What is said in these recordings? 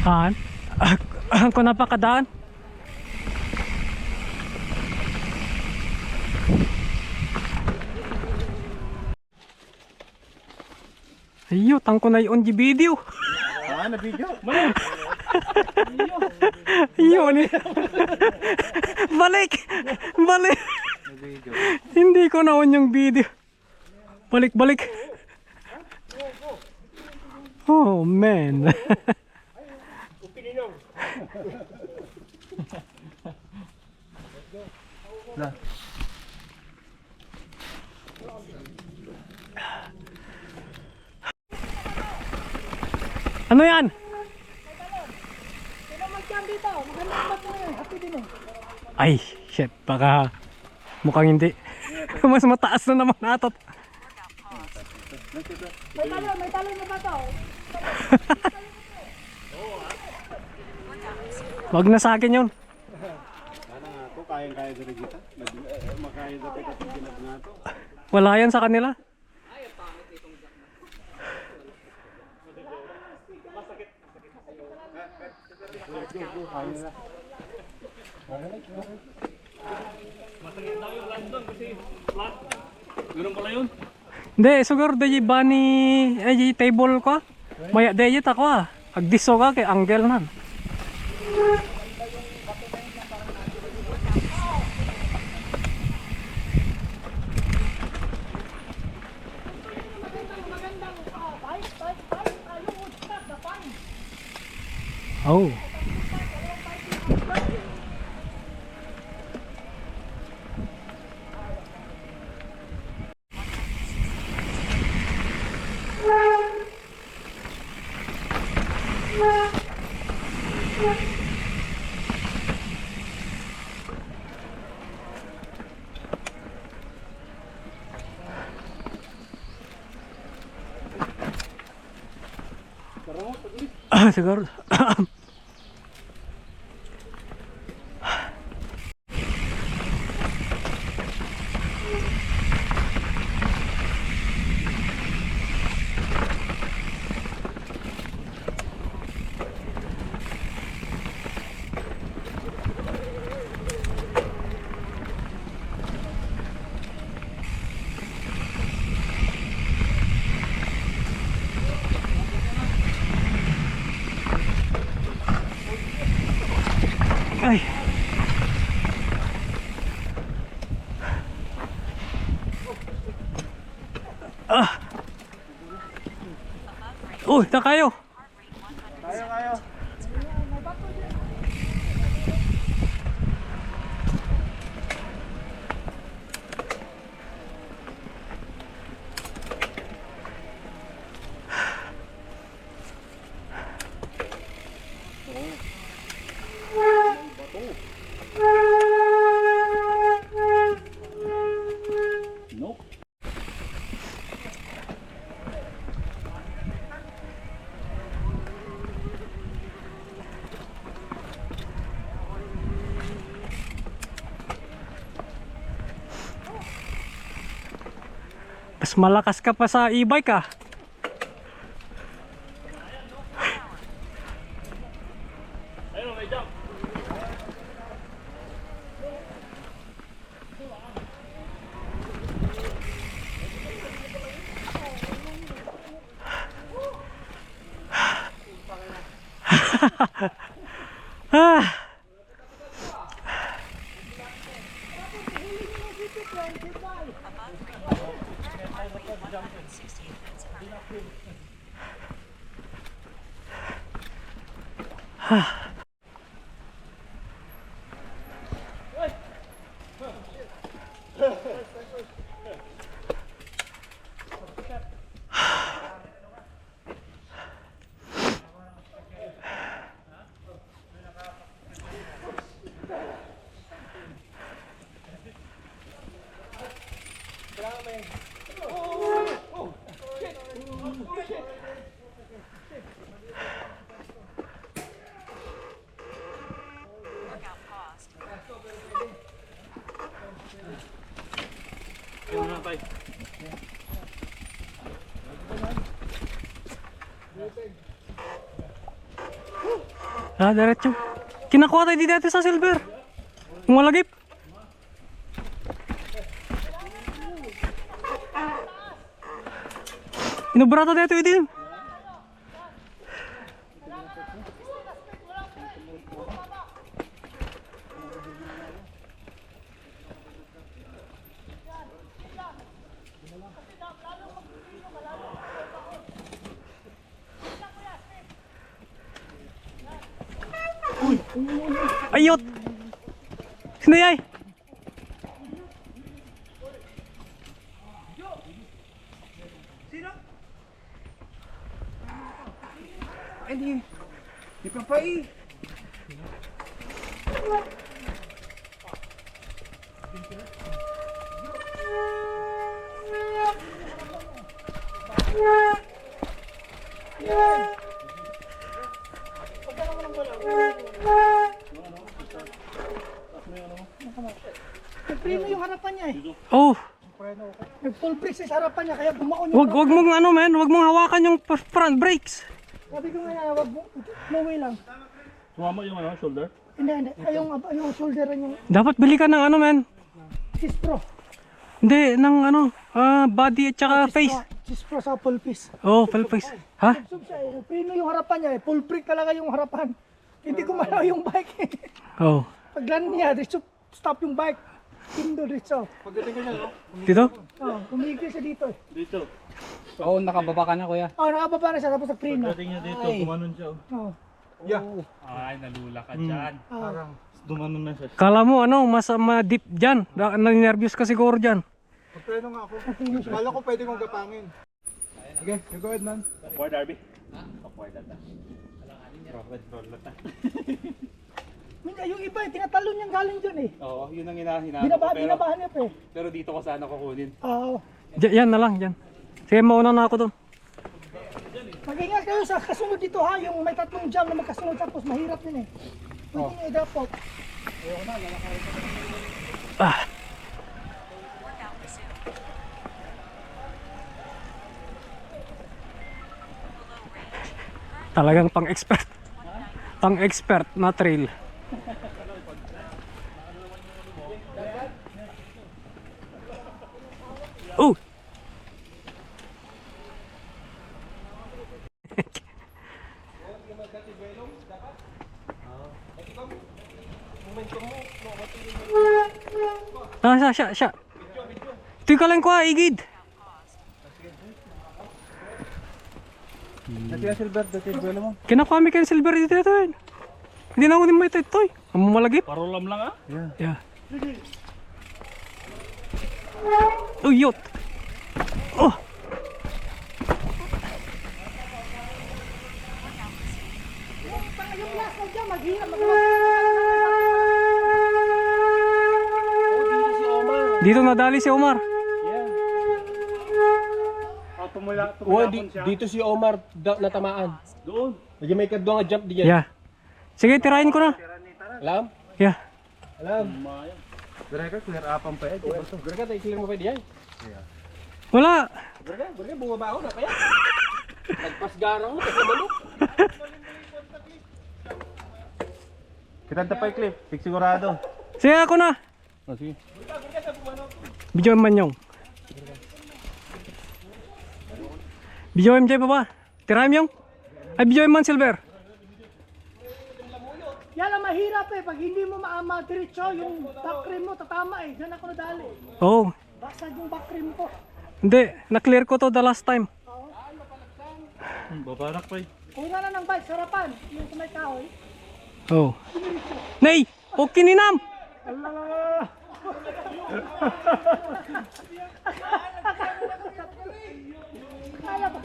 Han? Ako napakadaan. Ayo, tangko na yun di video. Ah, na video? Ayo ni. Balik. Balik. Hindi ko naon yung video. Balik. Oh man. Ano yan? Ay, shit, baka mukhang hindi. Mas mataas na naman natot. May talon na ba to? Wag na sa akin yun. Sana nga ako, kayang-kaya sa Regita. Makaya na tayo kapag ginag nga ito. Wala yan sa kanila. Ganun pala yun. Hindi, siguro dahi ba ni table ko? Maya dahi ako ah. Agdiso ka kay angle nan. Oh. Siguro. Ay. Uy, na kayo. Kaya. Nope. Mas malakas ka pa sa e-bike ah. Ayun, may jump. Ah. Ayun na tayo. Diretso. Kinakuha tayo dito sa silver. Yung malagip. Inubrato dito din. Ayot! Sino yay? Di pa pa eh. Nagpreno yung harapan niya eh. Oh, Nag-full brake sa harapan niya, kaya bumaon yung wag mong ano men, wag mong hawakan yung front brakes. Sabi ko nga, wag mo, no way lang. Sumama yung ano, shoulder. Hindi. Ay, yung shoulderan yung Dapat bili ka ng ano men. Cheese Pro. Hindi, ng ano, body at saka face. Cheese Pro sa full piece. Oh, full face. Ha? So siya eh, nagpreno yung harapan niya eh. Full brake talaga yung harapan. Hindi ko malaw yung bike eh. Oh. Pag land niya, diretso stop yung bike. Pindo diretso. Pagdating ko niya, no? Dito? Oh, kumigil siya dito eh. Dito. Oo, nakababa ka na kuya. Oh, nakababa na siya tapos nagpreno. Pagdating niya dito, kumanon siya. Oh. Ay, nalula ka dyan. Dumanon na siya. Kala mo ano, mas ma-deep dyan. Naninervyos ka siguro dyan. Magpreno nga ako. Kala ko pwede kong gapangin. Okay, you go ahead man. Awkward, Darby. Awkward ata. Awkward ata. Minsan yung iba, tinatalon niyang galing dyan eh. Oo, yun ang hinahanap ko. Binabahan niya pa eh. Pero dito ko sana kukunin. Oo. Yan na lang, dyan. Sige, mauna na ako doon. Mag-ingat kayo sa kasunod dito ha, yung may tatlong jam na magkasunod tapos mahirap din eh. Pwede nyo i-drop. Talagang pang-expert. Pang-expert na trail. Oh! Siya. Ito yung kalang ko igid. Dati yung silver, dati yung buwelo mo. Kinakuha mi kayo silver dito ito yun. Hindi na ako din mo ito. Ang malagip. Parolam lang ah. Yeah. Uyot. Oh. Yung last na jam, maghirap. Dito nadali si Omar. Dito si Omar natamaan. Doon. Lagi may kadwa nga jump diyan. Yeah. Sige, tirahin ko na. Alam? Yeah. Alam. Dara ka, clear upang pa eh. Gura ka tayo clear mo pa diyan. Wala. Gura ka bumaba ako na kaya. Nagpasgarang mo kasi manok. Kita tapay clip, fix sigurado. Sige, ako na. Oh, sige. Video man yung. Video MJ pa ba? Tirahin mo yung? Ay, video man silver. mahirap eh. Pag hindi mo diretso, yung back rim mo tatama eh. Diyan ako nadali. Oh, Basag yung back rim ko. hindi. Na-clear ko to the last time. Babarak pa eh. Kuna na ng bike, sarapan. Yung sa may kahoy. Oh. Nay! Okay ni Nam! Kaya ba?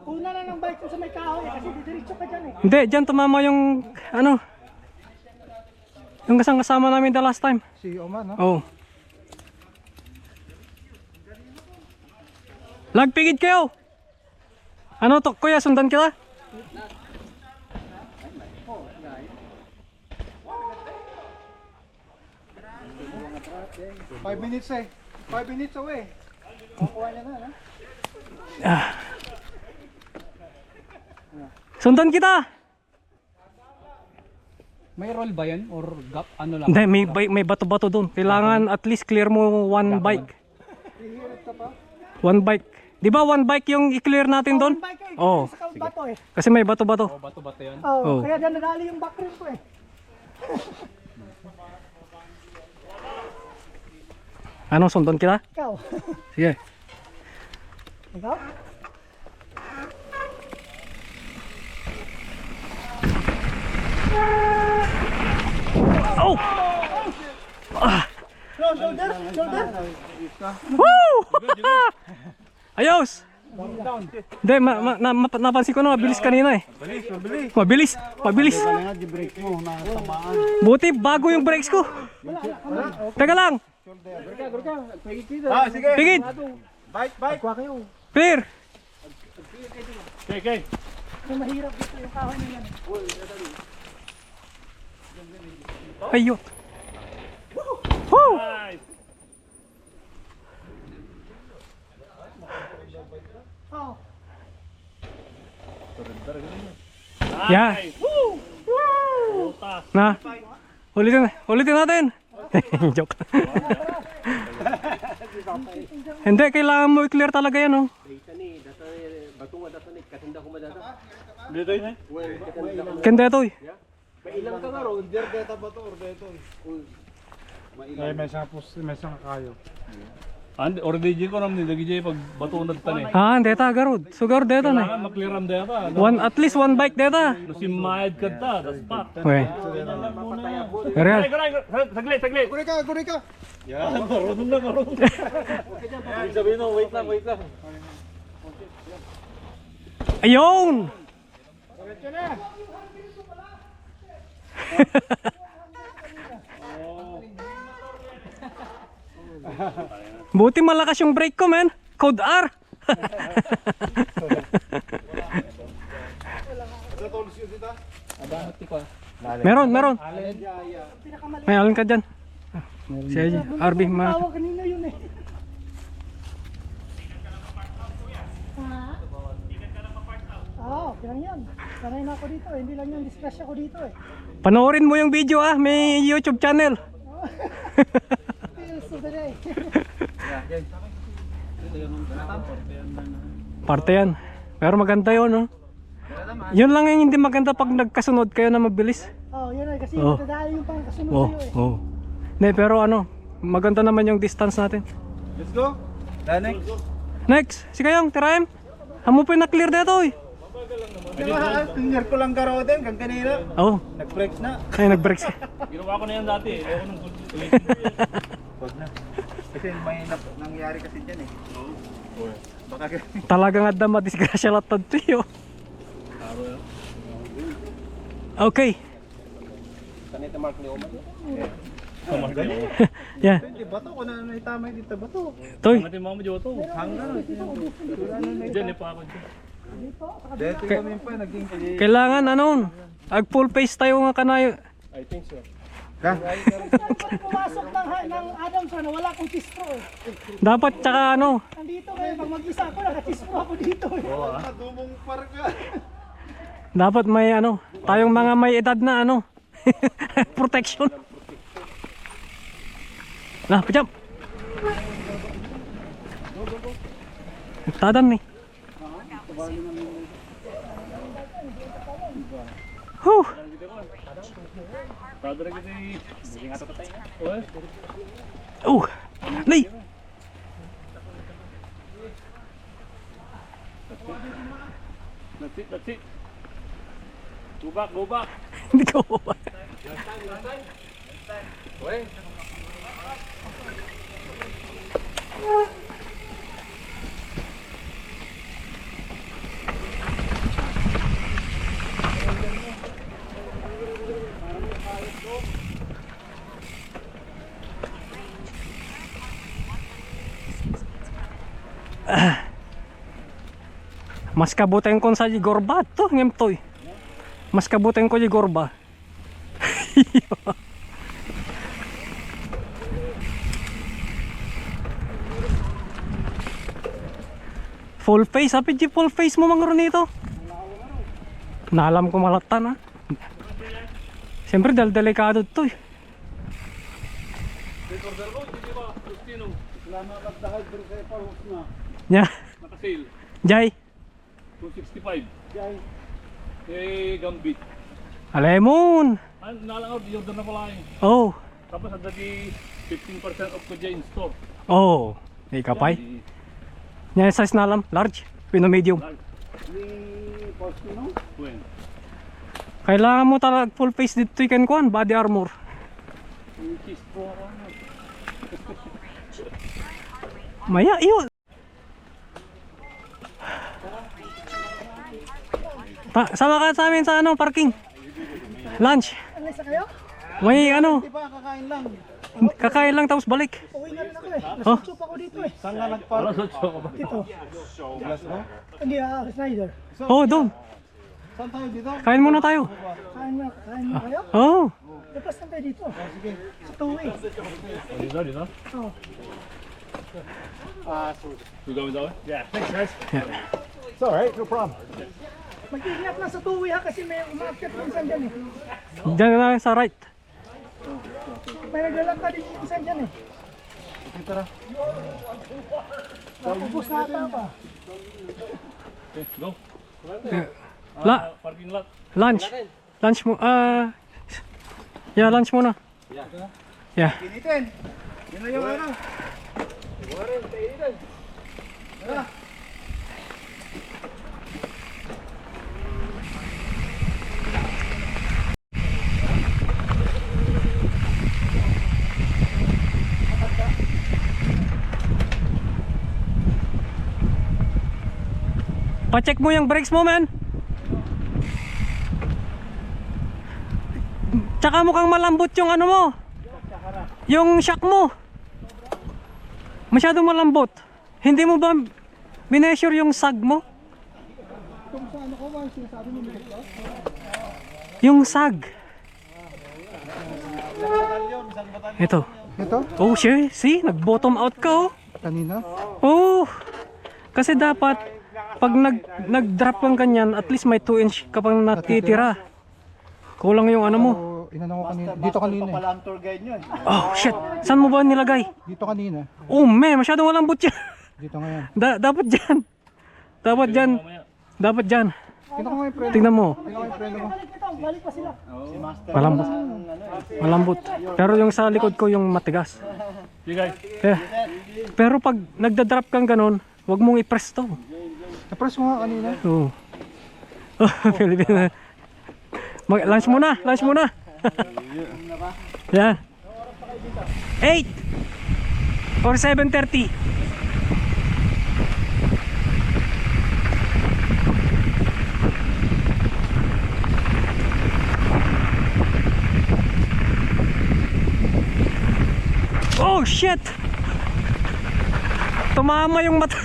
Una na ng bike yung sa may kahoy kasi didiretso ka dyan eh. Hindi, dyan tumama yung, ano, yung kasama namin the last time. Si Oman, no? Oh. Lagpigid kayo! Ano to, kuya, sundan kita? Five minutes eh. 5 minutes away. Kukuha niya na, ha? Sundan kita! May roll ba yan? Or gap? Ano lang? Hindi, may bato-bato doon. Kailangan at least clear mo one bike. One bike. Di ba one bike yung i-clear natin doon? Bike eh. Oo. Sa bato eh. Kasi may bato-bato. Bato-bato yan. Oo, Oh. kaya dyan nadali yung back rim ko eh. Ano, sundan kita? Ikaw. Sige. Ikaw? Oh! Shoulder, shoulder. Woo! Ayos! Hindi, napansin ko na mabilis kanina eh. Mabilis, mabilis. Kaya nga, di-brake mo, nakatamaan. Buti bago yung brakes ko. Teka lang. Ah, sige. Pigid. Bike. Clear. Okay. Yung mahirap dito yung kahoy na yan. Ayun. Woo! Oo. Yeah. Na. Ulitin natin. Joke. Hindi, kailangan mo i-clear talaga yan, oh. Dito yun eh. Kende to, eh. Ilang ka nga ron? Andi, or DJ ko naman DJ pag batunad tan eh. Ah, deta garod. So garod deta na. Kailangan makliram data. At least one bike deta. Si Mahid ka ta, das pak. Okay. Real. Saglit. Guri ka. Yan, marunong na. Sabihin mo, wait lang. Ayun! Buti malakas yung brake ko, man. Code R. Meron. May alin ka dyan. Si RB, Tawag kanina yun eh. Oo, kailan yan. Sanay na ako dito eh. Hindi lang yung disgrasya ko dito eh. panoorin mo yung video ah. May YouTube channel. Feels of the day. Parte yan. Pero maganda yun, no? Yun lang yung hindi maganda pag nagkasunod kayo na mabilis. Oo, yun eh. Kasi Oh. matadali yung pangkasunod Oh, sa'yo eh. oh. Hindi, pero ano, maganda naman yung distance natin. Let's go. Next. Next, si Kayong, tirahem. Hamo pa na clear dito, eh. Clear ko lang karo din, kang kanina. Oh, Nag-brakes na. ay nag-brakes. Ginawa ko na yan dati. Ewan ng Wag na. Kasi may nangyari kasi dyan eh. Baka Talagang adda madisgrasya latad tiyo. Okay. Kanita mark ni Oman. Yeah. Hindi, bato ko na naitama dito, bato. Toy. Mati mo mo to. Diyan pa ako dyan. Dito kami pa, naging Kailangan ano, ag full face tayo nga kanayo. I think so. Pag pumasok ng Adams, ano, wala akong chistro eh. Dapat tsaka ano, Nandito ngayon, pag mag-isa ako, nakachistro ako dito eh. Dumong park ka. dapat may ano, tayong mga may edad na ano, protection. Nah, pejam. Tadan nih. Huh. Nih. That's it. Go back. Hindi ko. Mas kabutin ko sa Gorba to, ngem toy. Mas kabutin ko di Gorba. Full face, happy di full face mo mangro nito. Nalam ko malatan ha. Siyempre dahil delikado to eh. Nya, Nakasil. Jay, 265. Gambit. alemon. Nalang out, i-order na pala eh. Oh, Tapos ada di 15% off ko dyan in store. oh, ikapay. Nya size nalam, large, pino medium. When? Kailangan mo talaga full face dito ikan kuan, body armor. Which is pro ako. Maya, iyo. Sama ka sa amin sa ano, parking. Lunch. Ano isa kayo? May ano, Diba, kakain lang. kakain lang tapos balik. Uwi na rin ako eh. Nasusup ako dito eh. Saan ka nagpark? Dito. Glasgow? Hindi, Snyder. Oh, doon. Saan tayo dito? Kain muna tayo. Kain mo kayo? Oh. Tapos na tayo dito. Sa tuwi. Dito? Oh. We going that way? Yeah. Thanks guys. It's alright, no problem. Mag-ingat lang sa tuwi ha kasi may umakit minsan dyan eh. Diyan na sa right. May naglalakad din minsan dyan eh. Tara. Ubus na ata pa. Okay, go. Parking lot. Lunch. Lunch mo. Yeah, lunch muna. Yeah. Initin. Yun na yung ano. Pa-check mo yung brakes mo, man. Tsaka mukhang malambot yung ano mo. Yung shock mo. Masyadong malambot. Hindi mo ba mineasure yung sag mo? Kung sa ano ko ba, sinasabi mo nito? Yung sag. Ito. Ito? Oh, see? Nag-bottom out ka, oh. Kanina? Oh. Kasi dapat pag nag-drop kang ganyan, at least may 2 inch ka pang natitira. Kulang yung ano mo. Inano ko kanina. Dito kanina eh. Pala ang tour guide nyo. Oh, shit. Saan mo ba nilagay? Dito kanina. Oh, man. Masyadong malambot yan. Dito ngayon. Dapat dyan. Dapat dyan. Dapat dyan. Tingnan ko nga yung preno. Tingnan mo. Tingnan ko yung preno mo. Balik pa sila. Si Master. Malambot. Malambot. Pero yung sa likod ko yung matigas. You guys. Eh, pero pag nagda-drop kang ganun, wag mong i-press to. Na-press mo nga kanina. Oo. Oh, Pilipina. Lunch muna, lunch muna. Yeah. 8 or 7:30. Oh shit! Tumama yung mata.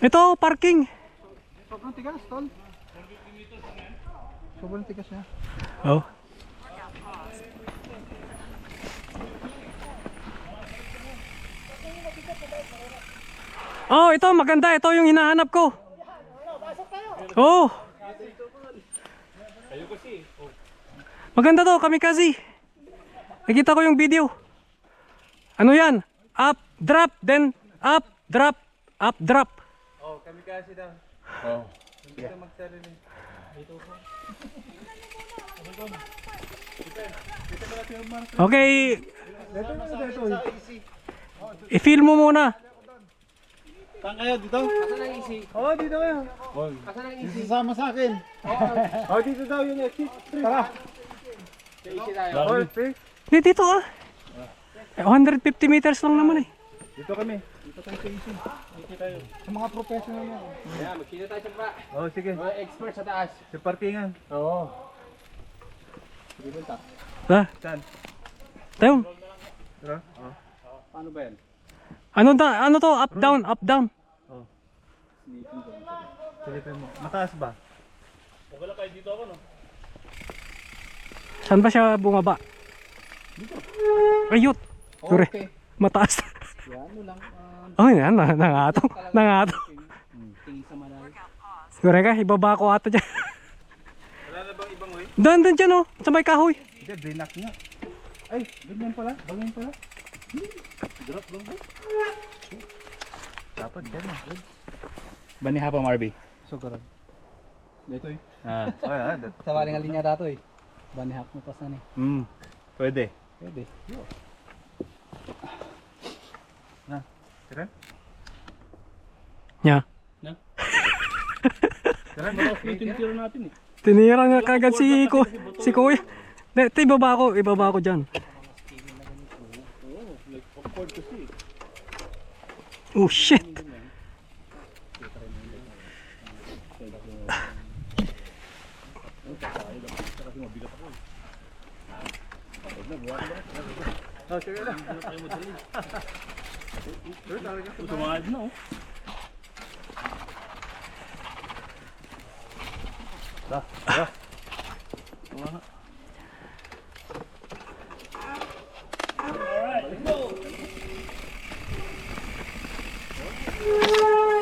Ito, parking. Sobrang tigas, tol. Sobrang tigas niya. Oh. Oh, ito maganda. Ito yung hinahanap ko. Oh. Maganda to, kamikaze. Nakita ko yung video. Ano yan? Up, drop, then up, drop, up, drop. Oh, kami kasi daw. Oh. Dito magsarili. Okay, Dito na dito. i-feel mo muna. Saan kayo dito? Asan ang easy? Oh, dito kayo. Asan ang easy? Sasama sa akin. Oh, dito daw yung exit. Tara. Sa easy tayo. Oh, see? Hindi, dito ah. 150 meters lang naman eh. Dito kami. Dito tayo sa easy. Dito tayo. Sa mga professional yan. Ayan, magkita tayo sa baba. Oh, sige. Mga expert sa taas. Sa parkingan. Oo. Sige punta. Ha? Saan? Tayo. Tara. Oh. Paano ba yan? Ano to? Up, down, up, down. Silipin mo. Mataas ba? Saan ba siya bumaba? Ayot. Kure. Okay. Mataas. Yan mo lang. Oh, yan. Nangatong. Nangatong. Tingin sa malayo. Kure ka, ibaba ko ata dyan. Wala na bang ibang way? Doon dyan oh. Sa may kahoy. Hindi, brinak nga. Ay, ganyan pala. Bangin pala. Drop lang ba? Dapat ganyan. Baniha pa, Marby. Sobrang. Dito eh. Ah, oh, yeah. Sa waling linya dato eh. Banihap mo pa sana eh. Pwede. Pwede. Na. Tira? Nya. Tira, Tinitiro natin eh. Tinira nga kagad si Kuya. Ito ibaba ko dyan. Oh shit. Oh, sige na. Tumahad na oh.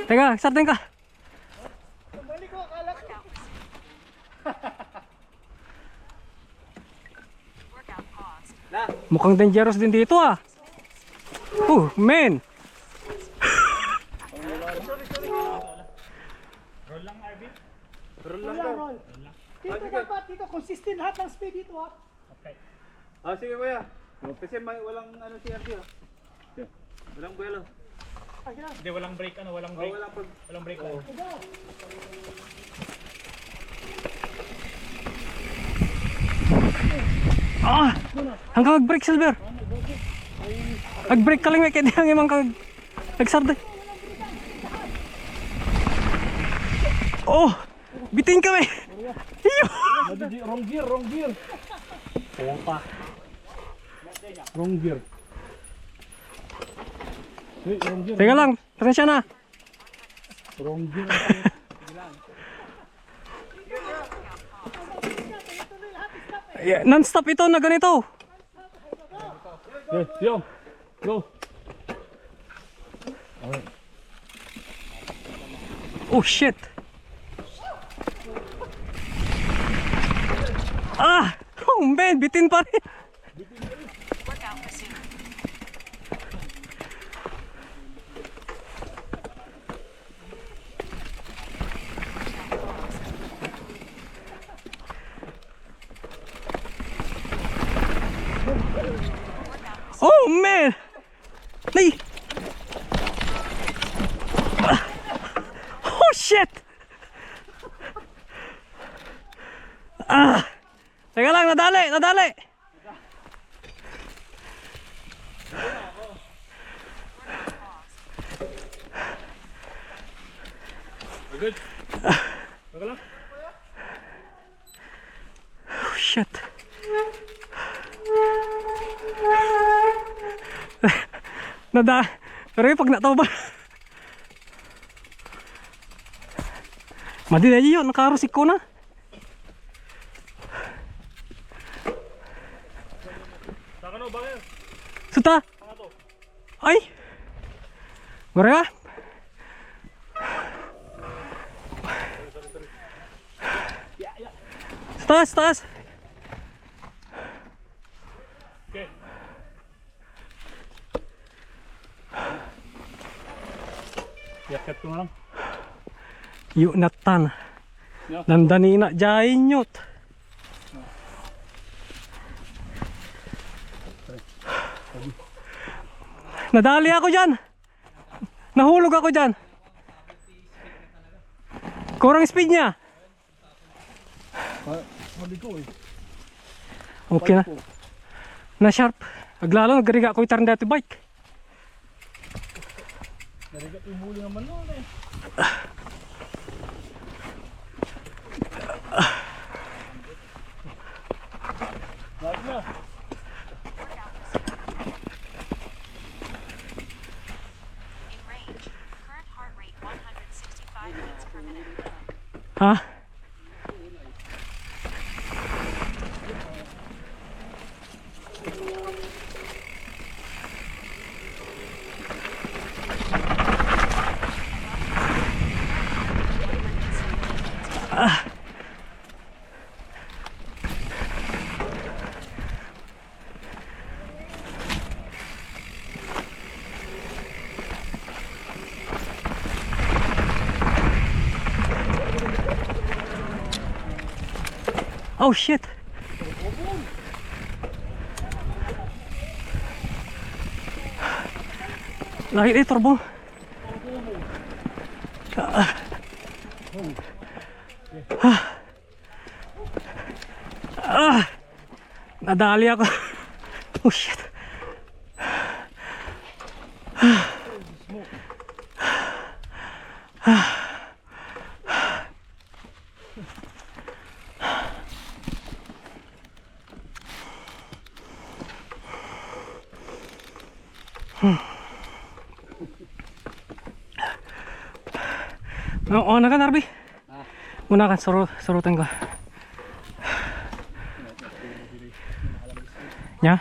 Teka, sartin ka. Balik ko, akala ko. Mukhang dangerous din dito ah. Oh, man. Roll. Dito dapat, dito consistent lahat ng speed dito ha. Ah, sige kuya. Kasi walang ano si RD ah. Walang buwelo. Hindi, walang break ano, walang Oh, break. walang pag... Walang break ano. Ah! Hanggang mag-break, Silver. Mag-break ka lang, kaya di ang imang kag... Nagsarday. Oh! Bitin kami! Iyo! Wrong gear. Wrong gear. Teka lang, pasensya na. Wrong gear. Yeah, non-stop ito na ganito. Yo. Go. Oh shit! Ah! Oh man, bitin pa rin. Oh man! Nay! Oh shit! Ah! Teka lang, nadali! Good. Okay lang. Oh shit! Pero yung pag nataw ba? Madali aja yun, nakarusik ko na. Takano ba yan? Suta! Ay! Gore ka? Sa taas, sa taas! Okay. Yakat ko na lang. Yun natan. Yeah. Dandani na jayin yut. Nadali ako dyan. Nahulog ako dyan. Kurang speed niya. Okay na. Na sharp. Aglalo nagriga ko itarn dati bike. Narigat yung huli naman nun eh. Lahat na. In range. Current heart rate 165 beats per minute. Ha? Oh shit. Lagi deh turbo. Nadali ako. Oh shit. Oo na ka, Narby. Muna ka, surutan ko. Nya?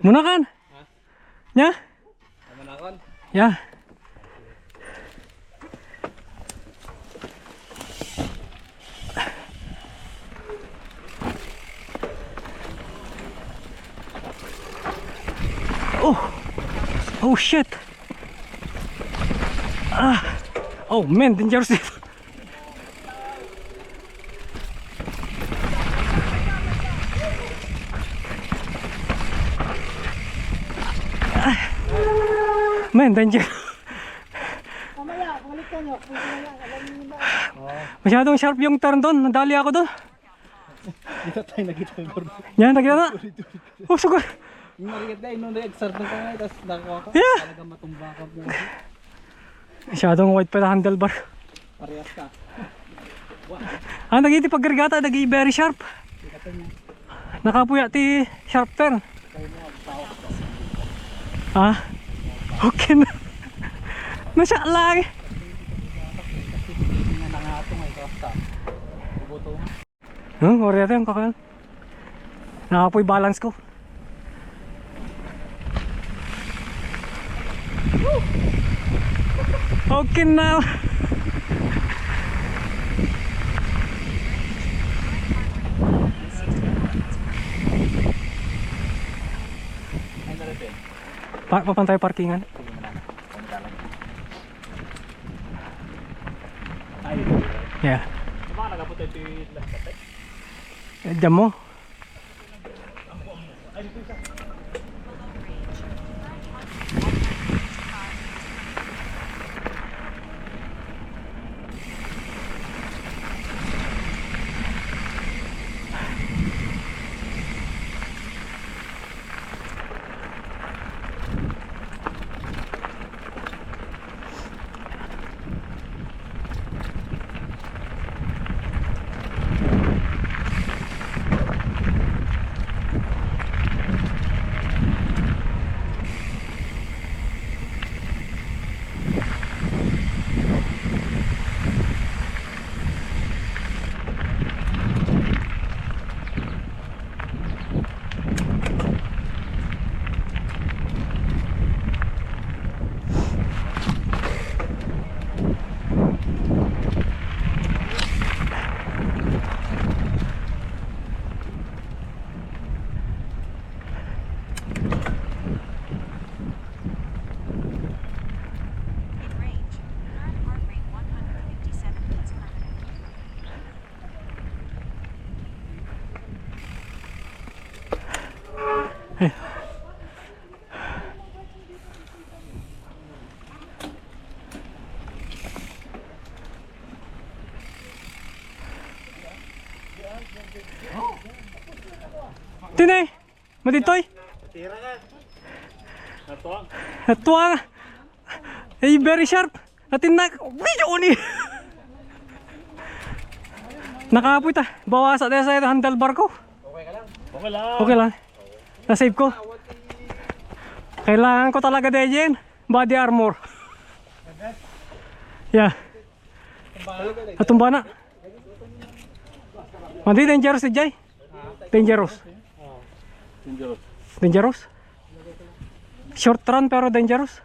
Muna kan? Nya? Manakon. Ya. Oh shit. Oh man, dangerous. Man, danger. Mamaya, balik ka nyo. Kung mamaya, alam niyo ba? Masyadong sharp yung turn doon. Nadali ako doon. Dito tayo nakita yung gordo. Yan, nakita na. Oh, sugar. Yung marigat na, nung nag-start ng kamay, tapos nakakuha ka. Yeah. Talaga matumba ka mo. Masyadong wide pala handlebar. Parehas ka. Nagiti pagregata, nagi very sharp. Nakapuya ti sharp turn. Okay na. Nasya lang. Wala rin kakal. Nakapoy balance ko. Okay na. Papantay parkingan. Yeah. Baka nagapunta ito yung lahat. Diyan mo. Tinay, maditoy. Natuwang. Tuwa. Eh, very sharp. Natin na. Video ni. Nakapoy ta. Bawasan tayo sa handlebar ko. Okay lang. Okay lang. Na-save ko. Kailangan ko talaga din body armor. Yeah. Natumba na. Mandi dangerous si Jay. Dangerous. Dangerous. Dangerous. Short run pero dangerous.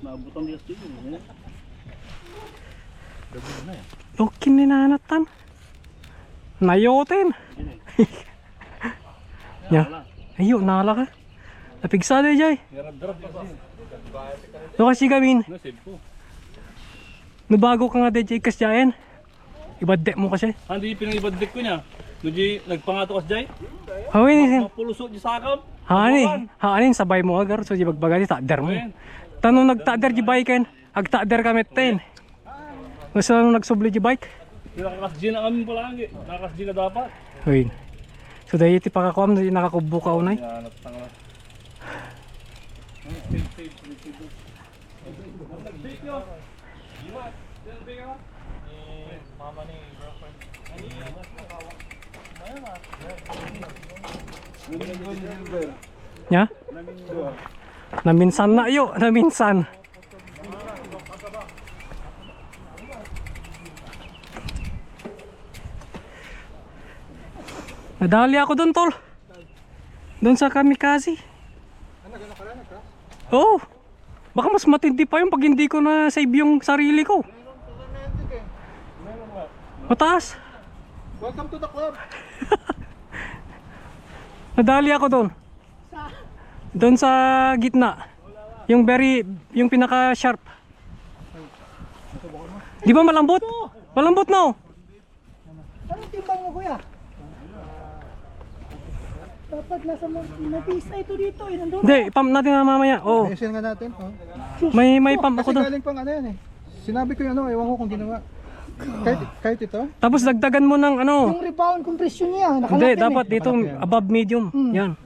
Naabot ang gas dito. Okay ninanatan. Nayotin. Ya. Ayo nala ka. Napigsa din Jay. Garab-garab kasi. So kasi gawin. Nasave ko. Nabago ka nga DJ kas Jayan. Ibadde mo kasi. Hindi pinang-ibaddik ko niya. Nuji nagpangato kas Jay. Hawin. Mapulusot di sakam. Hanin sabay mo agar so di bagbagati takder mo. Tanong nagtakder di biken, agtakder kami 10. Basta nung nagsubli di bike. Nakakas G na kami palagi. Nakakas G na dapat. Hoy. So dahil iti pakakuam na nakakubo ka unay. Yan at tanga. Ya? Naminsan na yo, naminsan. Nadali ako doon tol. Doon sa kamikaze. Oo. Baka mas matindi pa yung pag hindi ko na save yung sarili ko. Mataas. Welcome to the club. Nadali ako doon. Doon sa gitna. Yung pinaka sharp. Di ba malambot? Malambot na oh. Anong timbang mo kuya? Dapat nasa may pista ito dito eh. Nandun. Hindi, pump natin na mamaya. Oo. Ayusin nga natin. Oh. May pump ako Kasi doon. galing pang ano yan eh. Sinabi ko yung ano, ewan ko kung ginawa. Kahit ito. Tapos dagdagan mo ng ano. Yung rebound compression niya. Hindi, Nakalatin dapat dito above medium. Yan.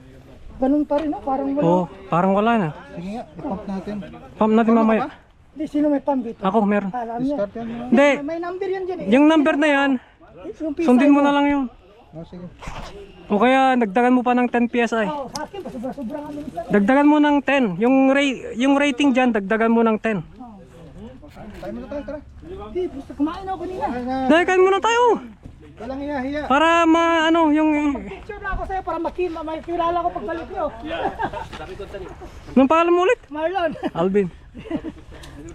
Ganun pa rin, no? Parang wala. Oo, parang wala na. Sige nga, i-pump natin. Pump natin mamaya. Hindi, sino may pump dito? Ako, meron. Alam niya. Start yan mo. Hindi, May number yan dyan eh. yung number na yan, Yung pista sundin mo ito. na lang yun. Oh, sige. O kaya dagdagan mo pa ng 10 PSI. Oo, sa akin, sobra-sobra nga minsan. Dagdagan mo ng 10. Yung rating dyan, dagdagan mo ng 10. Tayo mo na tayo, tara. Hindi, gusto kumain ako kanina. Ay na, Dahil kain muna tayo. walang hiya-hiya. Para ano, yung... Picture na ako sa'yo para makilala ko pagbalik nyo. Nung pangalan mo ulit? Marlon. Alvin.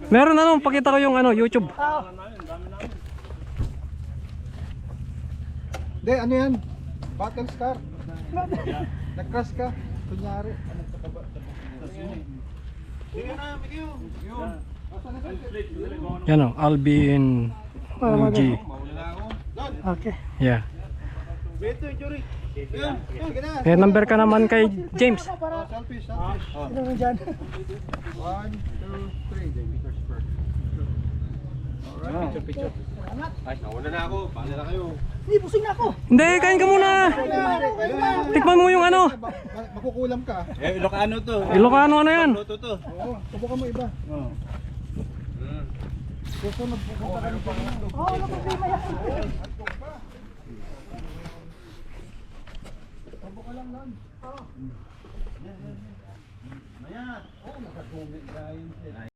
Meron ano, pakita ko yung ano, YouTube. Hindi, ano yan? Battle scar. Nag-crash ka. Kunyari. Yan o, Alvin Uji. Okay. Yeah. Yun, sige na. May number ka naman kay James. Para Selfie, selfie. sino nang dyan. 1, 2, 3. Alright. Picture. Ay, nauna na ako. Paala na kayo. Hindi, busing na ako. Hindi, kain ka muna. Tikman mo yung ano. Makukulam ka. Eh, Ilocano to. Ilocano ano yan. Luto to. Oo, subukan mo iba. Susunod po ka rin pa. Oo, ano problema yan?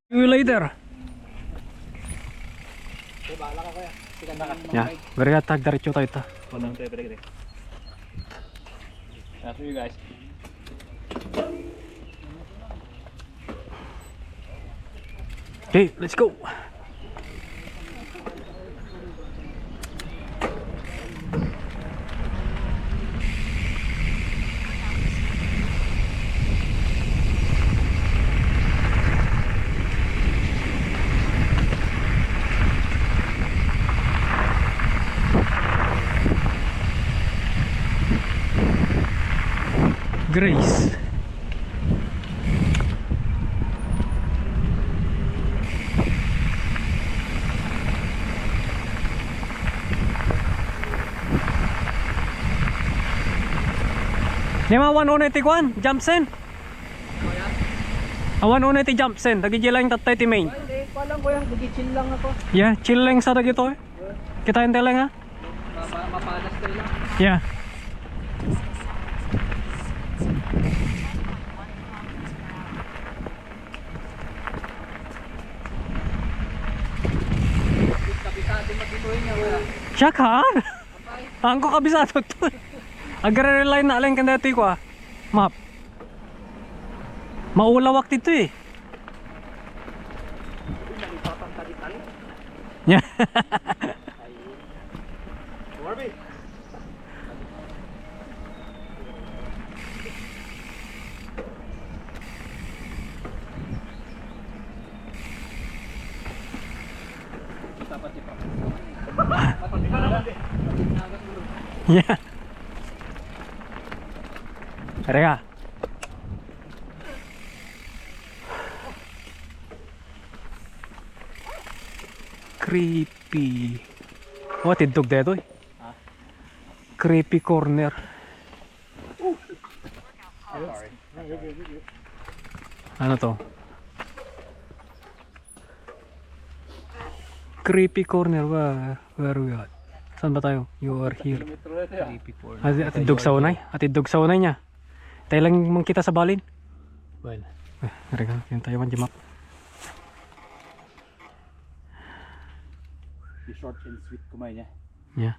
See you later. Yeah, berkata dari tayo ito. Walang tayo, pwede. That's for you guys. Okay, let's go. Grace. Di ma 180 kwan, jump sen. Awan una ti jump sen, dagi lang tatay ti main. Hindi, palang ko yan. Nag-chill lang ako. Yeah, chill lang sa dagi to. Kita hintay lang ha. Mapanas kayo lang. Yeah. Kabisado magituhin niya. Wala. Siya ka? Ang ko kabisado to. Agre-rely na lang kanda ito ko ah. Map. Maulawak dito eh. Yeah. Warby. Yeah. Teka. Creepy. Oh, tidog dito eh. Creepy corner. Ano to? Creepy corner. Where we at? Saan ba tayo? You are here. Atidog sa unay. Atidog sa unay niya. Tayo lang mang kita sa balin. Well. Narega. Yung tayo man di map. Di short and sweet kumay niya. Yeah.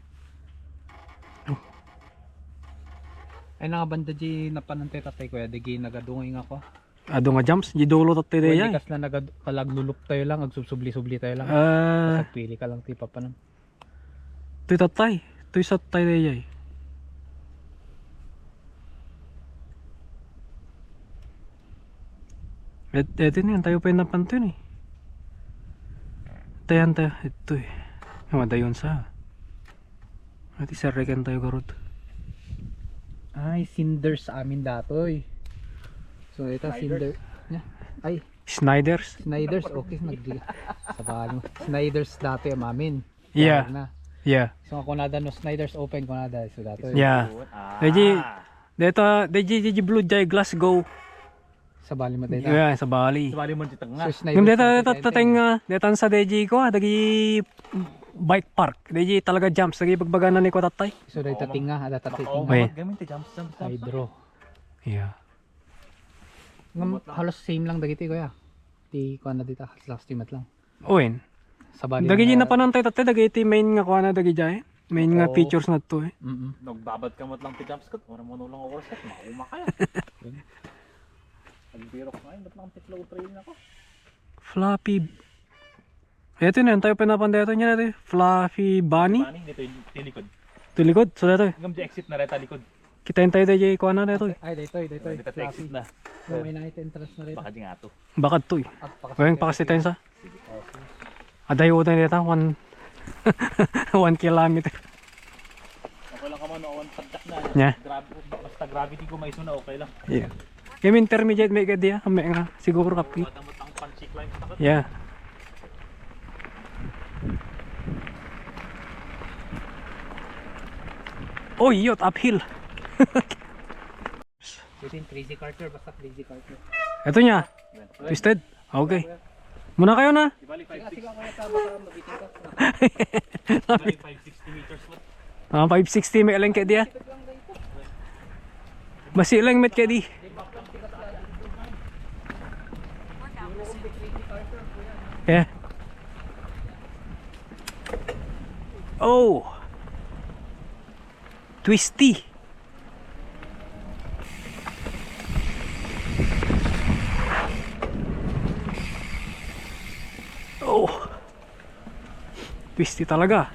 Ay nakabanda di napanantay tatay ko ya digi nagadungay nga ko. Ado nga jumps. Di dolo tatay Pwede day. kas na nagkalaglulup tayo lang agsubsubli-subli tayo lang. Pili ka lang ti papanan. Tuy tatay. Tuy sa tatay day. Ito yun. Tayo pa yung napantin eh. Tayan tayo. Ito eh. Madayon sa. Ati sa rekan tayo karot. Ay cinders sa amin datoy. So ito cinder. Yeah. Ay Snyder's. Snyder's okay sa bahay mo. Snyder's datoy am amin. Yeah. Na. Yeah. So ako nada no Snyder's open ko nada so datoy. Yeah. Deji blue jay Glasgow. Sa bali mo tayo. Yeah, sa Bali. Bali mo dito nga. So Yung Snyder's. detan sa Deji ko, dagi bike park. Deji talaga jumps, dagi bagbaganan ni ko tatay. So dahil tatinga ada tatinga. Wait. Gamit ti jumps. Hydro. Yeah. Halos same lang dagiti ko ya. Di ko na dito last team lang. Owen. Sa bali. Dagi na panantay tatay, dagi iti main nga kuha na dagi jay. Main nga features na to eh. Nagbabad ka mo lang ti jumps ko. Wala mo lang ako set. Mauma kaya. Nagbiro ko ngayon. Ba't lang tiklow trail na ko? Fluffy. Ito na yun, tayo pinapanday ito niya natin. Fluffy Bunny. Paning dito yung tilikod. Tulikod, so dito. Hanggang di exit na rin talikod. Kita yung tayo dito kuha na dito. Ay dito. Dito exit na. May nakita entrance na rin. Baka di nga to. Bakit to eh. Kaya pakasi tayo sa. Aday utan dito, 1 kilometer. Okay lang ka man, no? Pagdak na. Yeah. Basta gravity ko may na okay lang. Yeah. Yung intermediate may gadi may nga siguro kapi. Matamot ang punchy climb na ka. Yeah. Oh, yot uphill. Within Crazy Carter, basta Crazy Carter. Ito niya. Twisted. Okay. Muna kayo na. Di bali 560 meters mo. 560 may alang kaya diya. Basi lang met kaya di. Yeah. Oh. Twisty. Oh. Twisty talaga.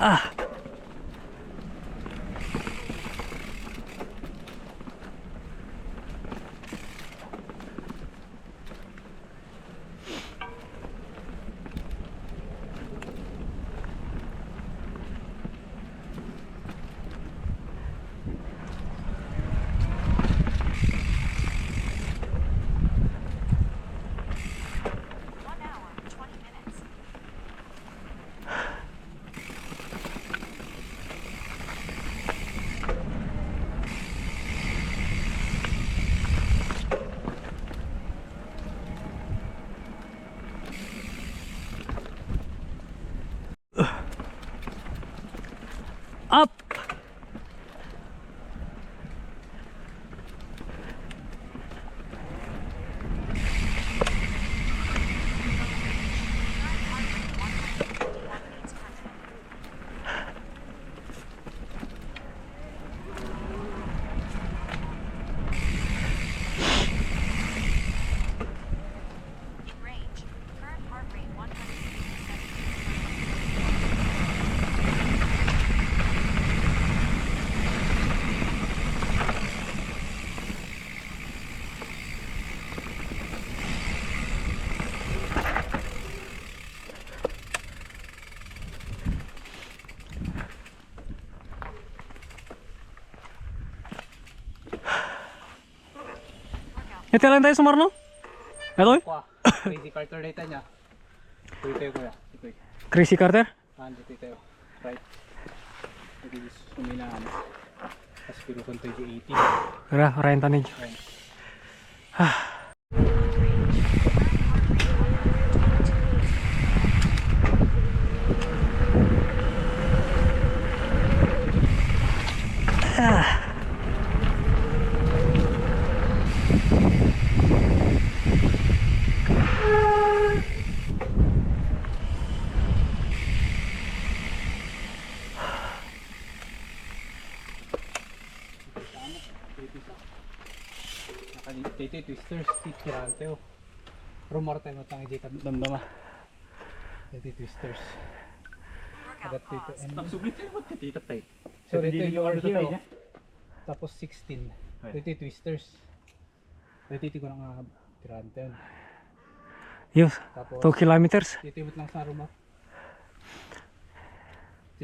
Ah. One hour, 20 minutes. Up. Beats per minute. In range, current heart rate 187 beats per minute. Ito lang tayo sumarno? Ito eh? Wah, crazy Carter data niya. Ito tayo kuya. Ito eh. Crazy Carter? Dito tayo. Right. Ito is suminaan. Tapos pero kung 2080. Kira, renta niyo. Dito twisters, tirante oh. Rumor tayo matang dito damdama. Dito twisters. Adat dito and Nagsublit tayo ba't katitap tayo? so dito Hindi yung ano hero. tayo niya? Tapos 16. Dito twisters. Dito ko nga tirante yun. Yes, Tapos 2 kilometers. dito yung lang sa rumor.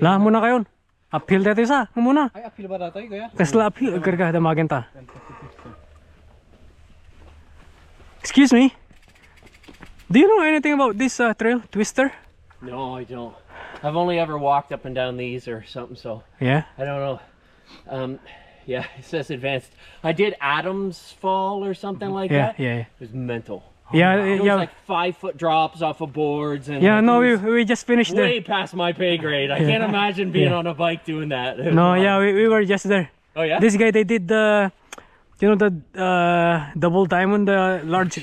Lah muna kayon. Uphill dito isa. Muna. Ay appeal ba dato kuya? Kasla uphill. Karga damagan ta. Excuse me. Do you know anything about this trail, Twister? No, I don't. I've only ever walked up and down these or something, so Yeah. I don't know. Yeah, it says advanced. I did Adams Fall or something like Yeah, that. yeah, It was mental. yeah. It was Yeah, like 5-foot drops off of boards and yeah. like, No, it was we just finished way there. past my pay grade. I can't imagine being on a bike doing that. It was No, wild. yeah, we were just there. Oh yeah. This guy, they did the, you know, the double diamond, the large,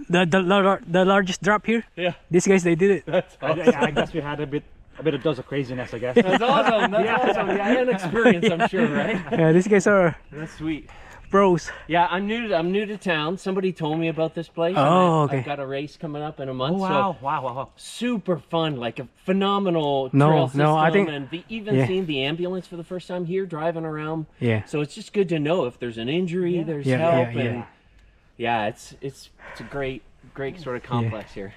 the largest drop here. Yeah. These guys, they did it. That's awesome. I guess we had a bit of dose of craziness, I guess. That's awesome. That's awesome. Yeah, an experience, I'm sure, right? Yeah, these guys are That's sweet. pros. Yeah, I'm new to town. Somebody told me about this place. and Oh, okay. I've got a race coming up in a month. Wow, So wow. super fun, like a phenomenal No, trail system. no, I think- and even yeah. seeing the ambulance for the first time here, driving around. Yeah. So it's just good to know if there's an injury, there's Yeah, help, yeah, and yeah, it's a great sort of complex here.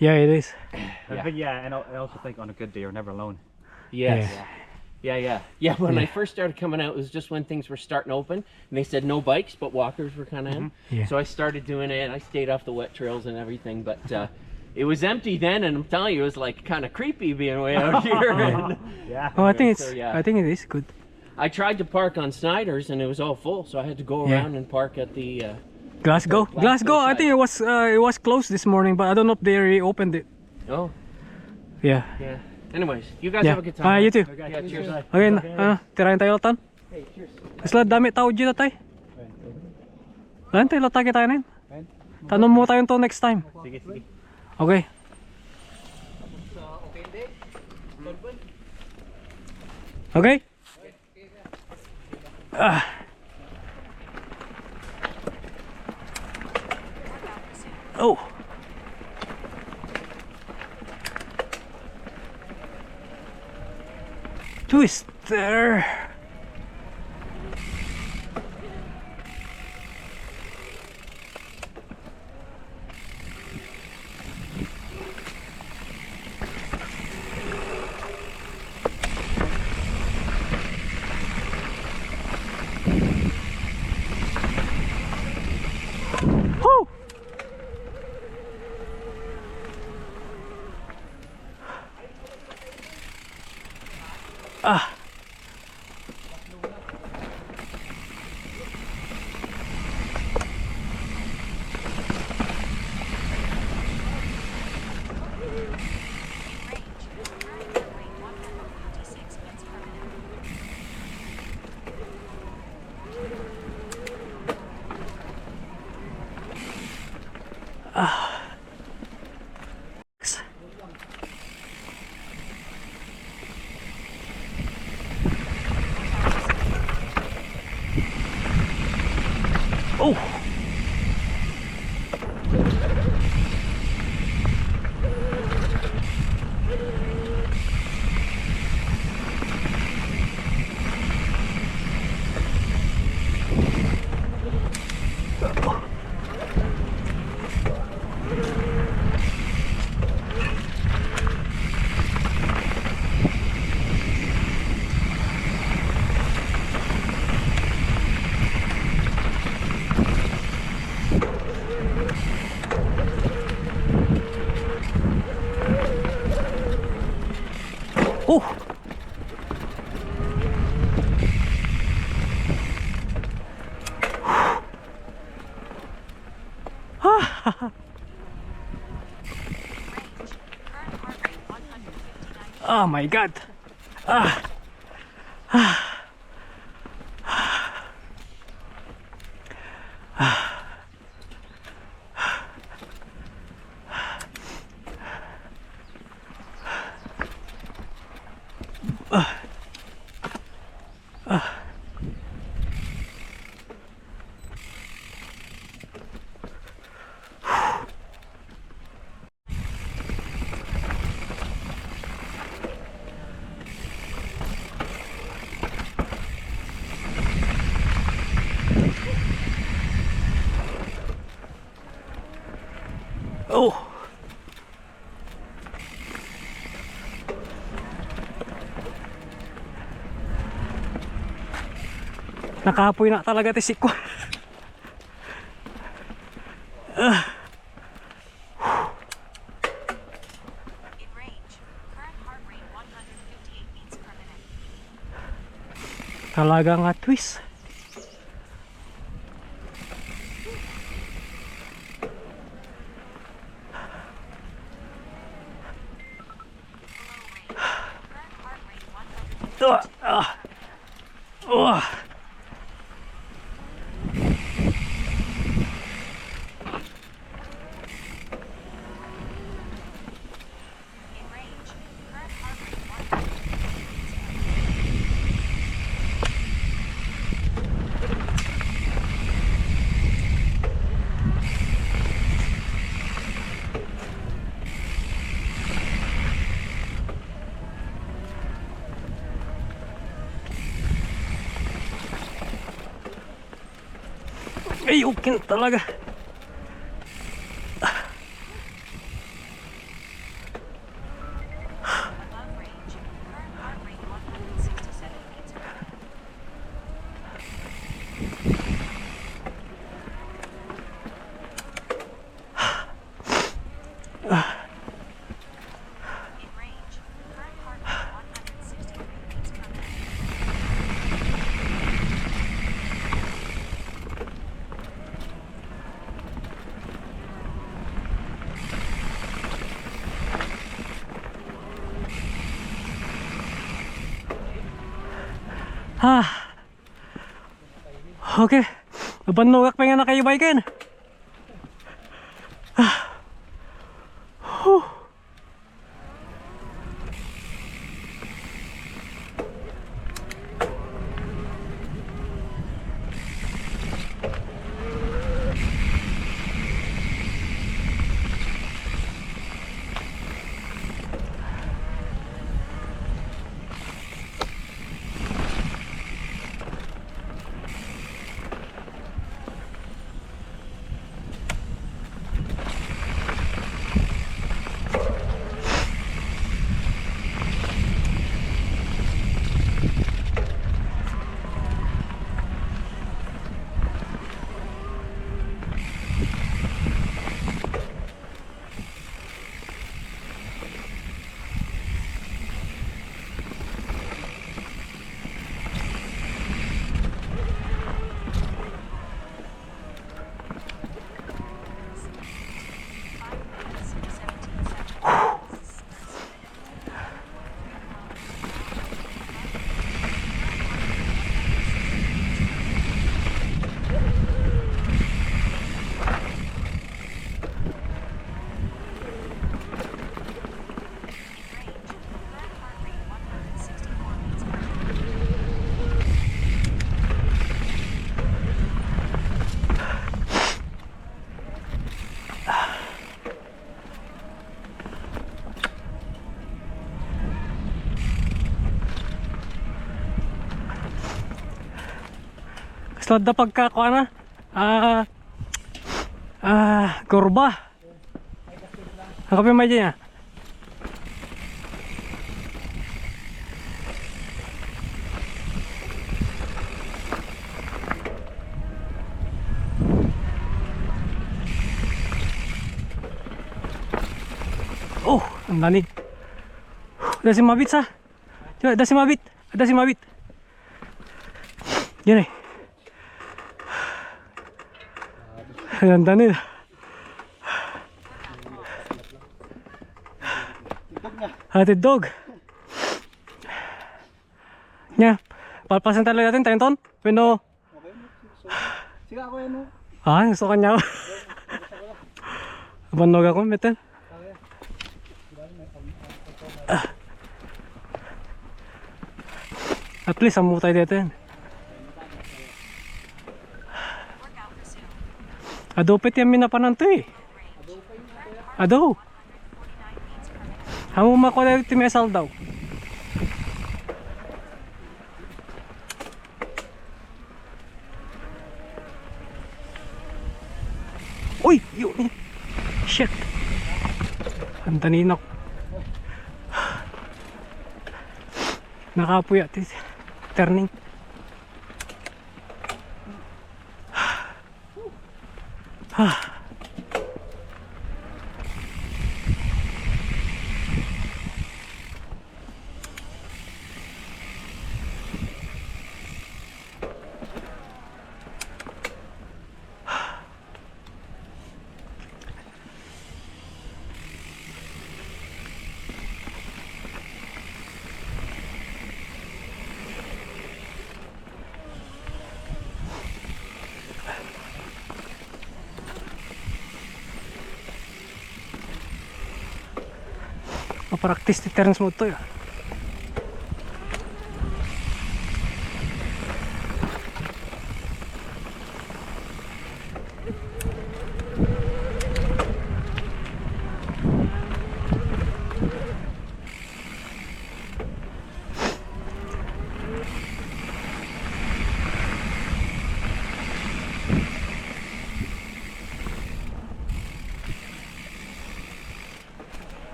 Yeah, it is. Yeah, and I also think on a good day you're never alone. Yes. Yeah. Yeah. When I first started coming out, it was just when things were starting to open, and they said no bikes, but walkers were kind of in. Yeah. So I started doing it, and I stayed off the wet trails and everything, but it was empty then, and I'm telling you, it was like kind of creepy being way out here. And Yeah. Oh, I think So, it's. yeah. I think it is good. I tried to park on Snyder's, and it was all full, so I had to go Yeah. around and park at the. Glasgow. Glasgow. I side. think it was closed this morning, but I don't know if they reopened it. Oh, Yeah. yeah. Anyways, you guys Yeah. have a good time. You too. Yeah, cheers. Okay na. Tirahin tayo tan. Isla dami tao dito tay. Lan tayo latagi tayo nin. Tanong mo tayo to next time. Sige, sige. Okay. Okay. Ah. Oh. Twister. Woo! Ah. Range. Current heart rate 156 beats per minute. Oh. Oh. Range. Current heart rate 159. Oh my god. Ah. Oh. Nakapoy na talaga ti sikwa. In range. Current heart rate 158 beats per minute. Talaga nga twist. Current heart rate 152. In range. Current heart rate 158 beats per minute. Ay, okay na talaga. Above range. Current heart rate 167 beats per minute. In range. Current heart rate 163 beats per minute. Ah. Okay. Banlugak pa nga na kayo biken. Slad na pagkakuha na. Kurba. Hanggang may dyan niya. Oh, ang lanig. Ada si Mabit sa. Coba, ada si Mabit. Ada si Mabit. Yan eh. Ang tanil. Hatid dog. Nya, palpasan talaga natin, Tenton. Pero, Sige ako yan. gusto ka niya. Banog ako, metan. At least, amu tayo dito yan. Workout resumed. Adopet yan minapanan to eh. Ado. 149 beats per minute. Hamu makuha dito mesal daw. Uy! Yun! Shit! Ang taninok. Nakapuya ito. Turning. Practice di turns mo to ya.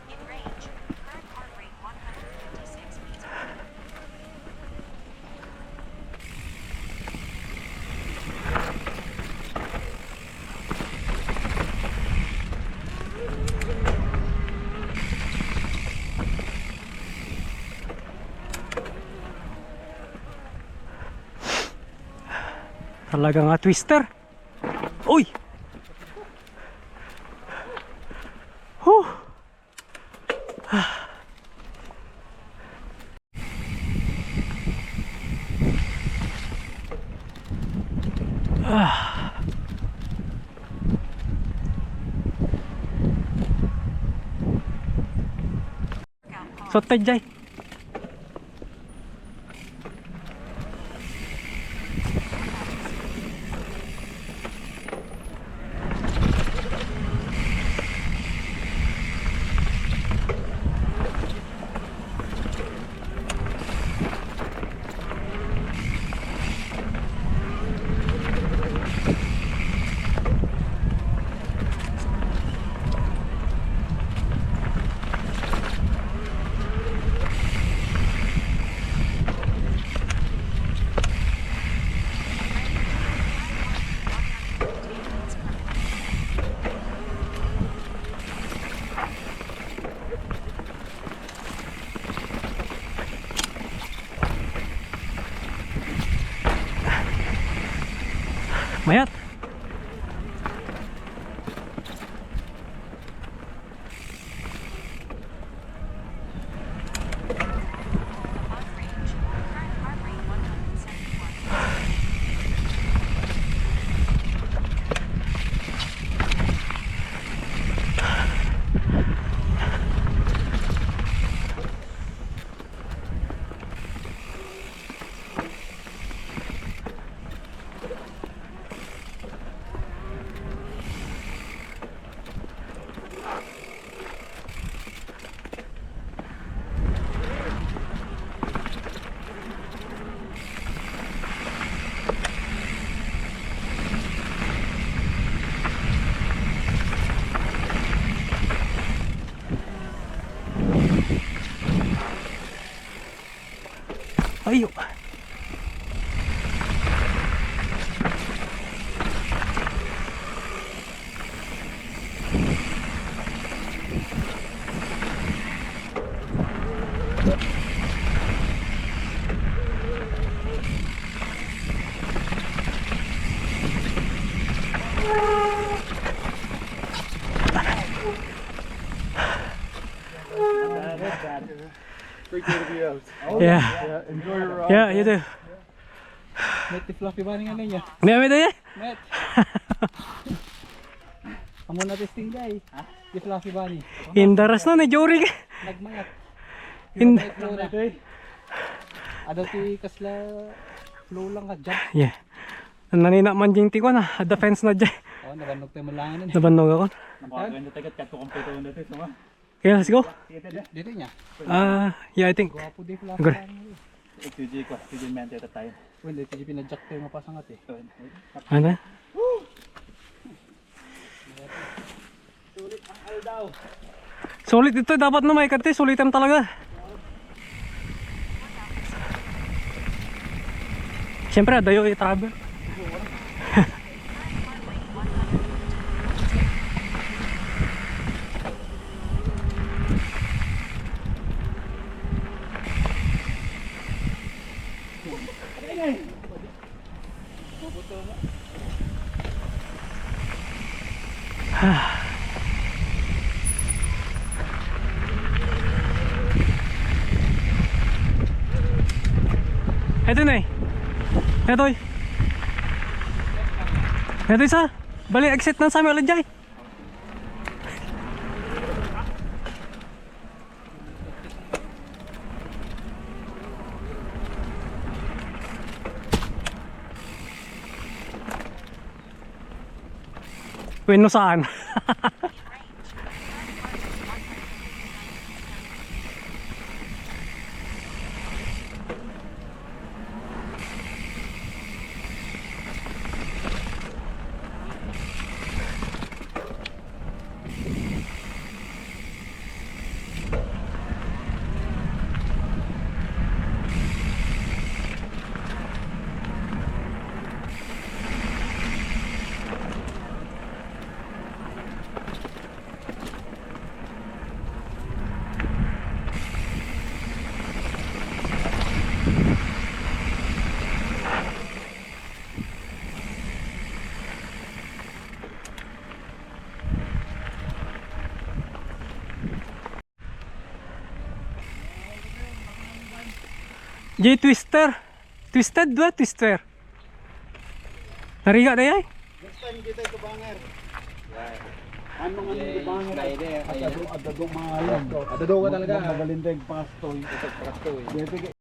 In range. Current heart rate 156 beats per minute. Talaga nga twister. Uy! Huh! Workout So tajay. tayo. Yeah. Enjoy your ride. Yeah, you do. Met the fluffy bunny nga niya. May tayo. Met. Amo na testing guys. The fluffy bunny. Indaras na ni Jory. Nagmayat. In Ada ti kasla flow lang ka jump. Yeah. Nanina man jing ti ko na defense na jay. Oh, nabanog tayo malangan nun. Nabanog ako. Napakaganda tagat kat ko kompleto na dito sama. Okay, let's go. Dito niya. Yeah, I think. Gwapo di fluffy Good. bunny. TJ ko, TJ man tayo tayo. Well, ito yung pinadjak tayo mapasangat eh. Ano? Sulit ito, dapat na may kante, sulitan talaga. Siyempre, dayo i-travel. Ito na eh. Ito eh. Ito isa. Bali exit ng Samuel Adjay. Wino saan? J Twister. Twisted ba? Twister. Nariga na yan? Next time kita ito banger. Ano nga nito banger? Adado mga yan. Adado ka talaga. Magalindeng pastoy.